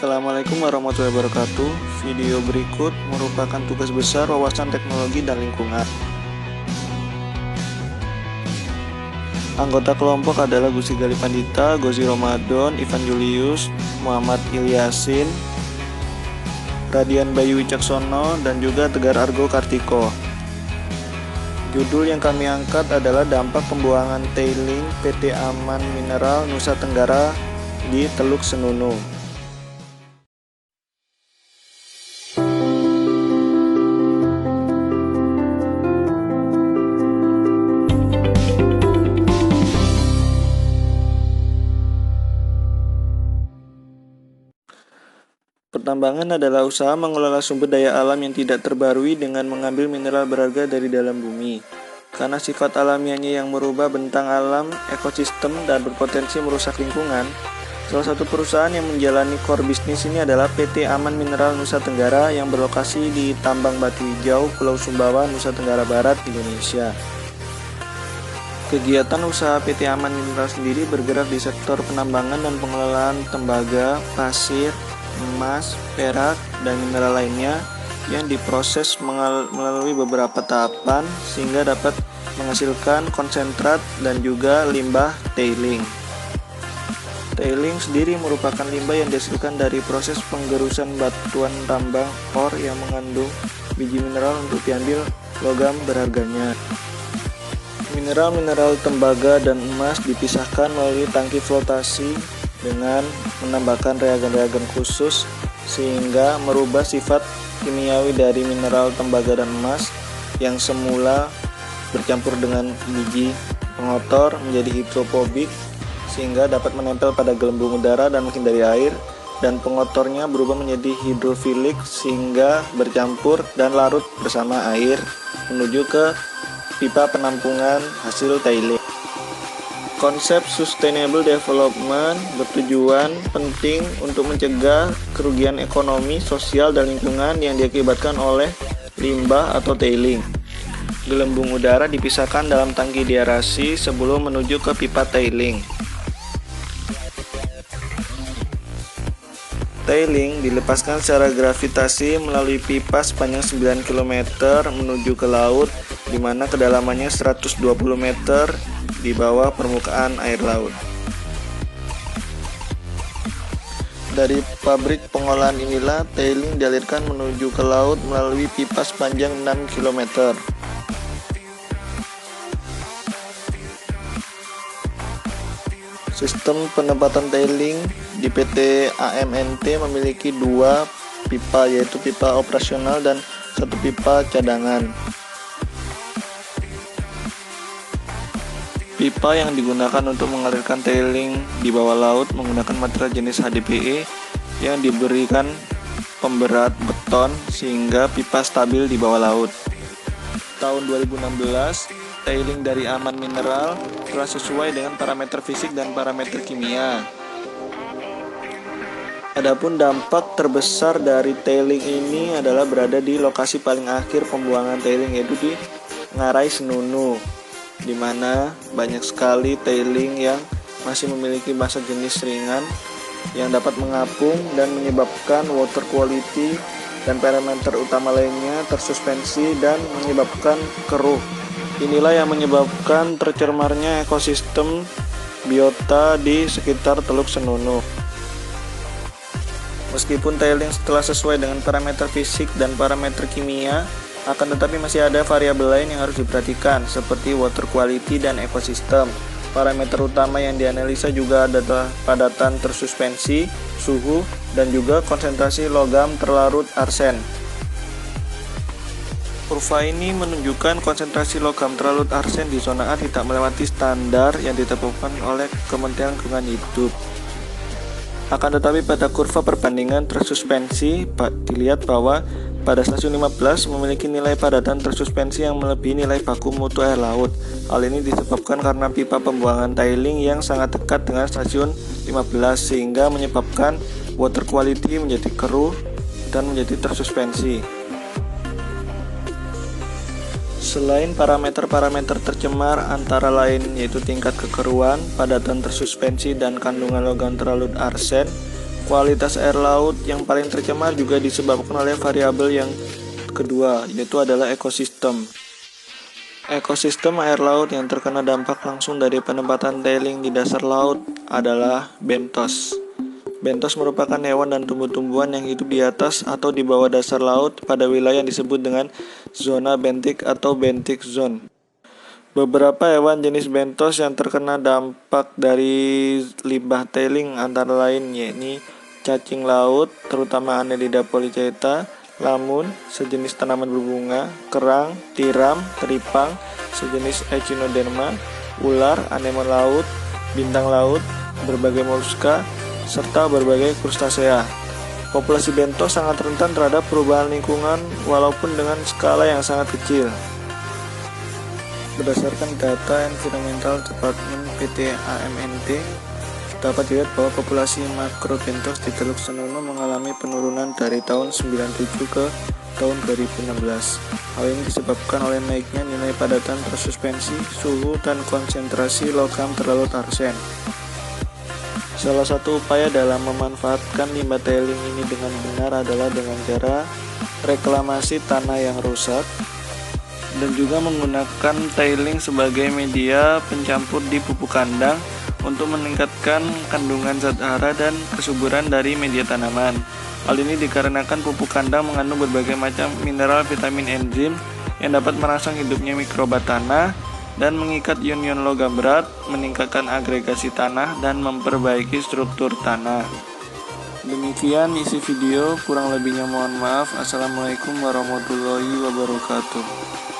Assalamualaikum warahmatullahi wabarakatuh. Video berikut merupakan tugas besar wawasan teknologi dan lingkungan. Anggota kelompok adalah Gusti Gali Pandita, Gozi Ramadan, Ivan Julius, Muhammad Ilyasin, Radian Bayu Wicaksono, dan juga Tegar Argo Kartiko. Judul yang kami angkat adalah dampak pembuangan tailing PT Aman Mineral Nusa Tenggara di Teluk Senunu. Pertambangan adalah usaha mengelola sumber daya alam yang tidak terbarui dengan mengambil mineral berharga dari dalam bumi. Karena sifat alamiahnya yang merubah bentang alam, ekosistem, dan berpotensi merusak lingkungan, salah satu perusahaan yang menjalani core bisnis ini adalah PT Aman Mineral Nusa Tenggara yang berlokasi di Tambang Batu Hijau, Pulau Sumbawa, Nusa Tenggara Barat, Indonesia. Kegiatan usaha PT Aman Mineral sendiri bergerak di sektor penambangan dan pengelolaan tembaga, pasir, emas, perak, dan mineral lainnya yang diproses melalui beberapa tahapan sehingga dapat menghasilkan konsentrat dan juga limbah tailing. Tailing sendiri merupakan limbah yang dihasilkan dari proses penggerusan batuan tambang ore yang mengandung biji mineral untuk diambil logam berharganya. Mineral-mineral tembaga dan emas dipisahkan melalui tangki flotasi dengan menambahkan reagen-reagen khusus sehingga merubah sifat kimiawi dari mineral tembaga dan emas yang semula bercampur dengan biji pengotor menjadi hidrofobik sehingga dapat menempel pada gelembung udara dan menghindari air, dan pengotornya berubah menjadi hidrofilik sehingga bercampur dan larut bersama air menuju ke pipa penampungan hasil tailing. Konsep sustainable development bertujuan penting untuk mencegah kerugian ekonomi, sosial, dan lingkungan yang diakibatkan oleh limbah atau tailing. Gelembung udara dipisahkan dalam tangki diaerasi sebelum menuju ke pipa tailing. Tailing dilepaskan secara gravitasi melalui pipa sepanjang 9 km menuju ke laut, di mana kedalamannya 120 meter di bawah permukaan air laut. Dari pabrik pengolahan inilah tailing dialirkan menuju ke laut melalui pipa sepanjang 6 km. Sistem penempatan tailing di PT AMNT memiliki 2 pipa, yaitu pipa operasional dan 1 pipa cadangan. Pipa yang digunakan untuk mengalirkan tailing di bawah laut menggunakan material jenis HDPE yang diberikan pemberat beton sehingga pipa stabil di bawah laut. Tahun 2016, tailing dari Aman Mineral telah sesuai dengan parameter fisik dan parameter kimia. Adapun dampak terbesar dari tailing ini adalah berada di lokasi paling akhir pembuangan tailing, yaitu di Ngarai Senunu, di mana banyak sekali tailing yang masih memiliki massa jenis ringan yang dapat mengapung dan menyebabkan water quality dan parameter utama lainnya tersuspensi dan menyebabkan keruh. Inilah yang menyebabkan tercemarnya ekosistem biota di sekitar Teluk Senunu. Meskipun tailing telah sesuai dengan parameter fisik dan parameter kimia, akan tetapi masih ada variabel lain yang harus diperhatikan seperti water quality dan ekosistem. Parameter utama yang dianalisa juga adalah padatan tersuspensi, suhu, dan juga konsentrasi logam terlarut arsen. Kurva ini menunjukkan konsentrasi logam terlarut arsen di zona A tidak melewati standar yang ditetapkan oleh Kementerian Lingkungan Hidup. Akan tetapi pada kurva perbandingan tersuspensi dilihat bahwa pada stasiun 15 memiliki nilai padatan tersuspensi yang melebihi nilai baku mutu air laut. Hal ini disebabkan karena pipa pembuangan tailing yang sangat dekat dengan stasiun 15 sehingga menyebabkan water quality menjadi keruh dan menjadi tersuspensi. Selain parameter-parameter tercemar antara lain yaitu tingkat kekeruhan, padatan tersuspensi, dan kandungan logam terlarut arsen, Kualitas air laut yang paling tercemar juga disebabkan oleh variabel yang kedua, yaitu adalah ekosistem. Ekosistem air laut yang terkena dampak langsung dari penempatan tailing di dasar laut adalah bentos. Bentos merupakan hewan dan tumbuh-tumbuhan yang hidup di atas atau di bawah dasar laut pada wilayah yang disebut dengan zona bentik atau bentic zone. Beberapa hewan jenis bentos yang terkena dampak dari limbah tailing antara lain yakni cacing laut, terutama Annelida polychaeta, lamun, sejenis tanaman berbunga, kerang, tiram, teripang, sejenis echinoderma, ular, anemon laut, bintang laut, berbagai moluska, serta berbagai krustasea. Populasi bentos sangat rentan terhadap perubahan lingkungan walaupun dengan skala yang sangat kecil. Berdasarkan data Environmental Department PT AMNT, dapat dilihat bahwa populasi makro bentos di Teluk Senono mengalami penurunan dari tahun 97 ke tahun 2016. Hal ini disebabkan oleh naiknya nilai padatan tersuspensi, suhu, dan konsentrasi logam terlalut arsen. Salah satu upaya dalam memanfaatkan limbah tailing ini dengan benar adalah dengan cara reklamasi tanah yang rusak dan juga menggunakan tailing sebagai media pencampur di pupuk kandang untuk meningkatkan kandungan zat hara dan kesuburan dari media tanaman. Hal ini dikarenakan pupuk kandang mengandung berbagai macam mineral, vitamin, enzim yang dapat merangsang hidupnya mikroba tanah dan mengikat ion-ion logam berat, meningkatkan agregasi tanah, dan memperbaiki struktur tanah. Demikian isi video, kurang lebihnya mohon maaf. Assalamualaikum warahmatullahi wabarakatuh.